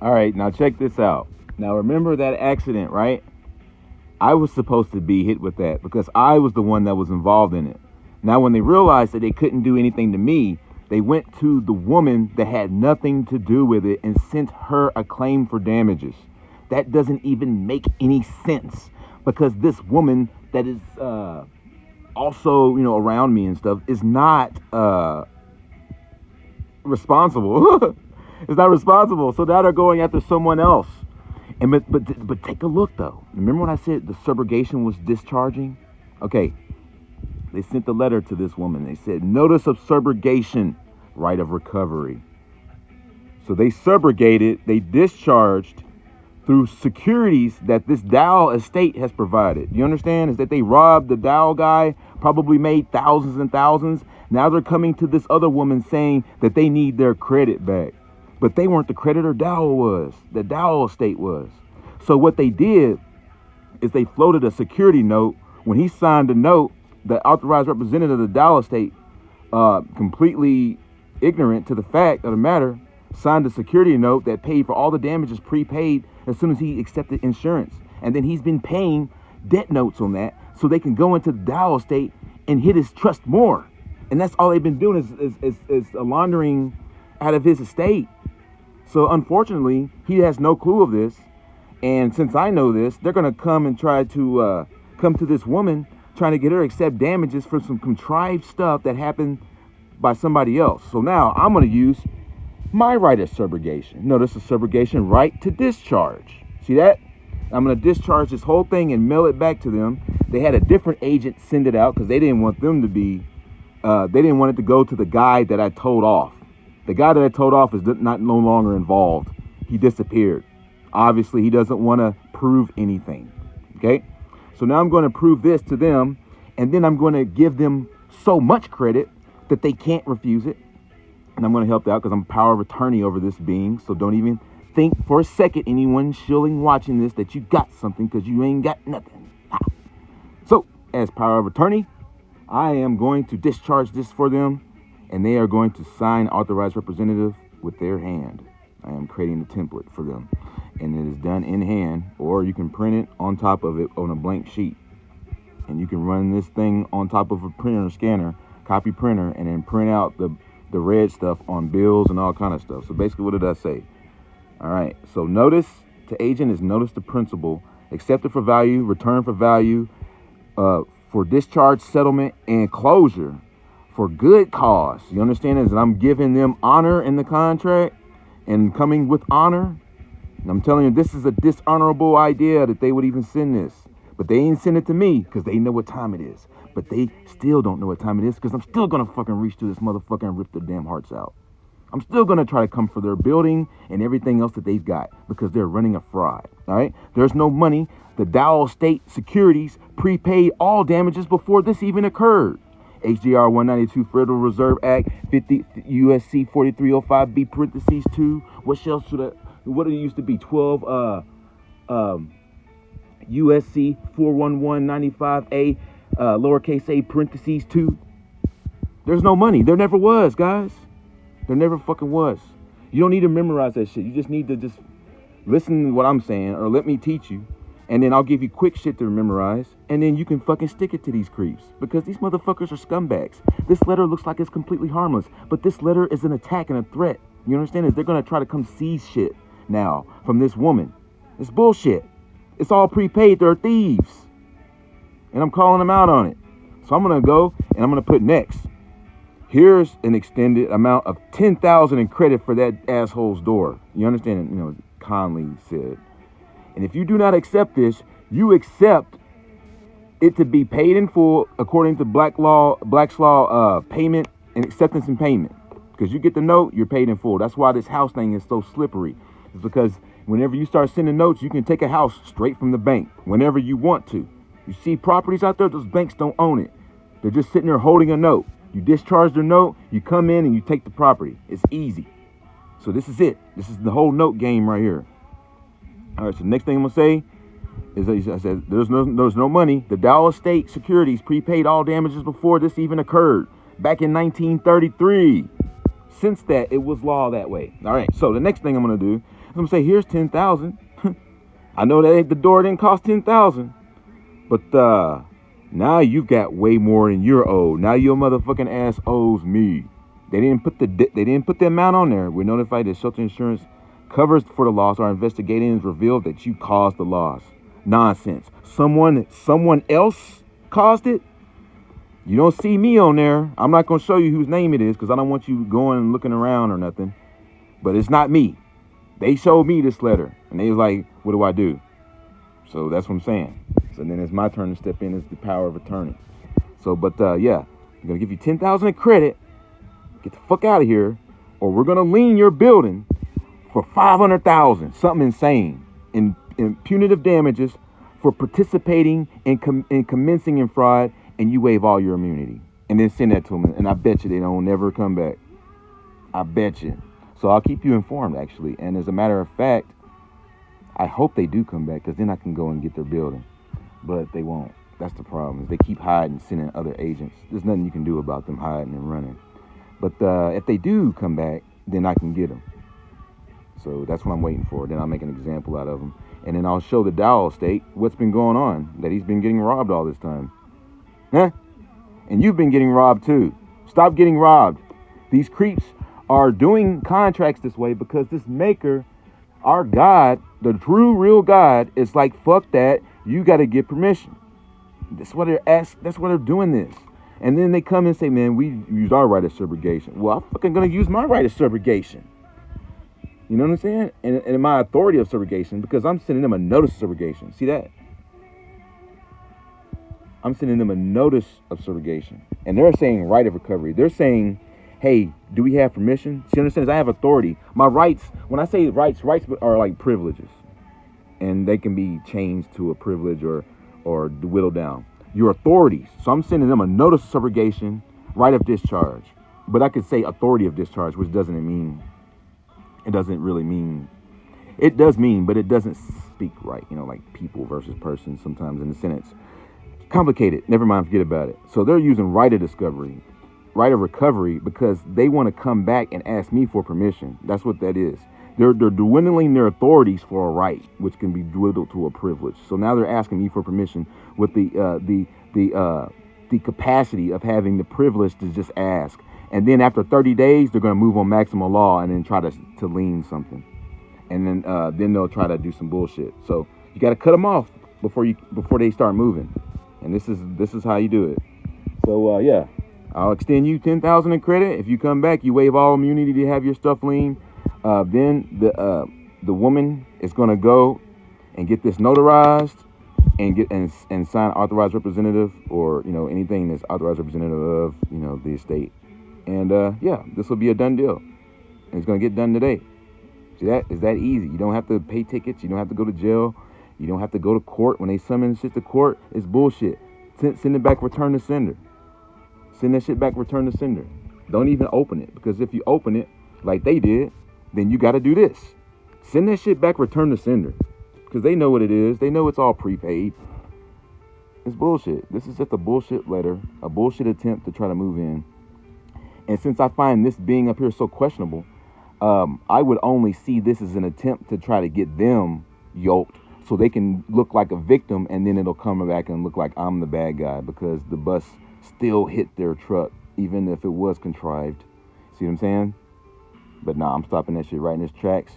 All right, now check this out. Now remember that accident, right? I was supposed to be hit with that because I was the one that was involved in it. Now, when they realized that they couldn't do anything to me, they went to the woman that had nothing to do with it and sent her a claim for damages. That doesn't even make any sense because this woman that is also, around me and stuff is not responsible. It's not responsible. So now they're going after someone else. And but take a look though. Remember when I said the subrogation was discharging? Okay. They sent the letter to this woman. They said, notice of subrogation, right of recovery. So they subrogated, they discharged through securities that this Dow estate has provided. You understand? Is that they robbed the Dow guy, probably made thousands and thousands. Now they're coming to this other woman saying that they need their credit back. But they weren't the creditor, Dow was. The Dow estate was. So what they did is they floated a security note. When he signed the note, the authorized representative of the Dow estate, completely ignorant to the fact of the matter, signed a security note that paid for all the damages prepaid as soon as he accepted insurance. And then he's been paying debt notes on that so they can go into the Dow estate and hit his trust more. And that's all they've been doing is laundering out of his estate. So unfortunately, he has no clue of this. And since I know this, they're going to come and try to come to this woman, trying to get her to accept damages for some contrived stuff that happened by somebody else. So now I'm going to use my right of subrogation. Notice the subrogation right to discharge. See that? I'm going to discharge this whole thing and mail it back to them. They had a different agent send it out because they didn't want them to be, they didn't want it to go to the guy that I told off. The guy that I told off is no longer involved. He disappeared. Obviously, he doesn't want to prove anything. Okay? So now I'm going to prove this to them, and then I'm going to give them so much credit that they can't refuse it. And I'm going to help out because I'm power of attorney over this being. So don't even think for a second, anyone shilling watching this, that you got something because you ain't got nothing. So as power of attorney, I am going to discharge this for them, and they are going to sign authorized representative with their hand. I am creating the template for them, and it is done in hand, or you can print it on top of it on a blank sheet, and you can run this thing on top of a printer scanner, copy printer, and then print out the red stuff on bills and all kind of stuff. So basically, what did I say? All right, so notice to agent is notice to principal, accepted for value, return for value, for discharge, settlement, and closure for good cause. You understand? Is that I'm giving them honor in the contract and coming with honor. And I'm telling you, this is a dishonorable idea that they would even send this. But they ain't send it to me because they know what time it is. But they still don't know what time it is because I'm still going to fucking reach to this motherfucker and rip their damn hearts out. I'm still going to try to come for their building and everything else that they've got because they're running a fraud. All right? There's no money. The Dow State Securities prepaid all damages before this even occurred. HJR 192 Federal Reserve Act 50 USC 4305B parentheses 2. What else should what it used to be? 12 USC 41195A lowercase a parentheses 2. There's no money. There never was, guys. There never fucking was. You don't need to memorize that shit. You just need to just listen to what I'm saying, or let me teach you. And then I'll give you quick shit to memorize. And then you can fucking stick it to these creeps. Because these motherfuckers are scumbags. This letter looks like it's completely harmless. But this letter is an attack and a threat. You understand? Is they're going to try to come seize shit now from this woman. It's bullshit. It's all prepaid. They're thieves. And I'm calling them out on it. So I'm going to go and I'm going to put next. Here's an extended amount of $10,000 in credit for that asshole's door. You understand? You know, Conley said. And if you do not accept this, you accept it to be paid in full according to Black's law payment and acceptance and payment. Because you get the note, you're paid in full. That's why this house thing is so slippery. It's because whenever you start sending notes, you can take a house straight from the bank whenever you want to. You see properties out there, those banks don't own it. They're just sitting there holding a note. You discharge their note, you come in and you take the property. It's easy. So this is it. This is the whole note game right here. All right, so the next thing I'm gonna say is I said there's no money. The Dow Estate Securities prepaid all damages before this even occurred back in 1933. Since that, it was law that way. All right, so the next thing I'm gonna do, I'm say, here's 10,000. I know that the door didn't cost 10,000, but now you've got way more than you're owed. Now your motherfucking ass owes me. They didn't put the amount on there. We're notified that shelter insurance covers for the loss. Our investigation has revealed that you caused the loss. Nonsense. Someone else caused it. You don't see me on there. I'm not gonna show you whose name it is because I don't want you going and looking around or nothing. But it's not me. They showed me this letter and they was like, "What do I do?" So that's what I'm saying. So then it's my turn to step in as the power of attorney. So, but yeah, I'm gonna give you 10,000 in credit. Get the fuck out of here, or we're gonna lien your building for 500,000, something insane, in punitive damages for participating in commencing in fraud, and you waive all your immunity, and then send that to them. And I bet you they don't never come back. I bet you. So I'll keep you informed, actually. And as a matter of fact, I hope they do come back, because then I can go and get their building. But they won't. That's the problem. Is they keep hiding, sending other agents. There's nothing you can do about them hiding and running. But if they do come back, then I can get them. So that's what I'm waiting for. Then I'll make an example out of them. And then I'll show the Dow estate what's been going on, that he's been getting robbed all this time. Huh? And you've been getting robbed too. Stop getting robbed. These creeps are doing contracts this way because this maker, our God, the true, real God, is like, fuck that. You got to get permission. That's why they're doing this. And then they come and say, man, we use our right of subrogation. Well, I'm fucking going to use my right of subrogation. You know what I'm saying? And my authority of subrogation, because I'm sending them a notice of subrogation. See that? I'm sending them a notice of subrogation. And they're saying right of recovery. They're saying, hey, do we have permission? See, understand? I have authority. My rights, when I say rights are like privileges. And they can be changed to a privilege or whittled down. Your authorities. So I'm sending them a notice of subrogation, right of discharge. But I could say authority of discharge, which doesn't mean, it doesn't really mean, it does mean, but it doesn't speak right. You know, like people versus person sometimes in the sentence. Complicated. Never mind, forget about it. So they're using right of discovery, right of recovery, because they want to come back and ask me for permission. That's what that is. They're dwindling their authorities for a right, which can be dwindled to a privilege. So now they're asking me for permission with the capacity of having the privilege to just ask. And then after 30 days, they're going to move on maximum law and then try to lien something. And then they'll try to do some bullshit. So you got to cut them off before they start moving. And this is how you do it. So yeah, I'll extend you 10,000 in credit. If you come back, you waive all immunity to have your stuff lien. Then the woman is going to go and get this notarized and get and sign authorized representative, or anything that's authorized representative of the estate. And yeah, this will be a done deal. And it's going to get done today. See, that is that easy. You don't have to pay tickets. You don't have to go to jail. You don't have to go to court. When they summon shit to court, it's bullshit. Send it back, return to sender. Send that shit back, return to sender. Don't even open it, because if you open it like they did, then you got to do this. Send that shit back, return to sender. Because they know what it is. They know it's all prepaid. It's bullshit. This is just a bullshit letter, a bullshit attempt to try to move in. And since I find this being up here so questionable, I would only see this as an attempt to try to get them yoked so they can look like a victim, and then it'll come back and look like I'm the bad guy because the bus still hit their truck, even if it was contrived. See what I'm saying? But nah, I'm stopping that shit right in its tracks.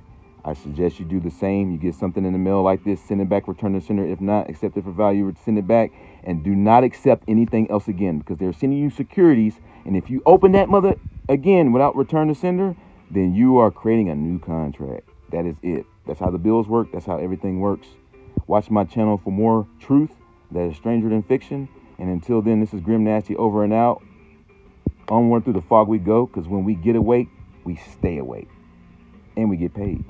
I suggest you do the same. You get something in the mail like this, send it back, return to sender. If not, accept it for value, send it back. And do not accept anything else again, because they're sending you securities. And if you open that mother again without return to sender, then you are creating a new contract. That is it. That's how the bills work. That's how everything works. Watch my channel for more truth that is stranger than fiction. And until then, this is Grim Nasty over and out. Onward through the fog we go, because when we get awake, we stay awake. And we get paid.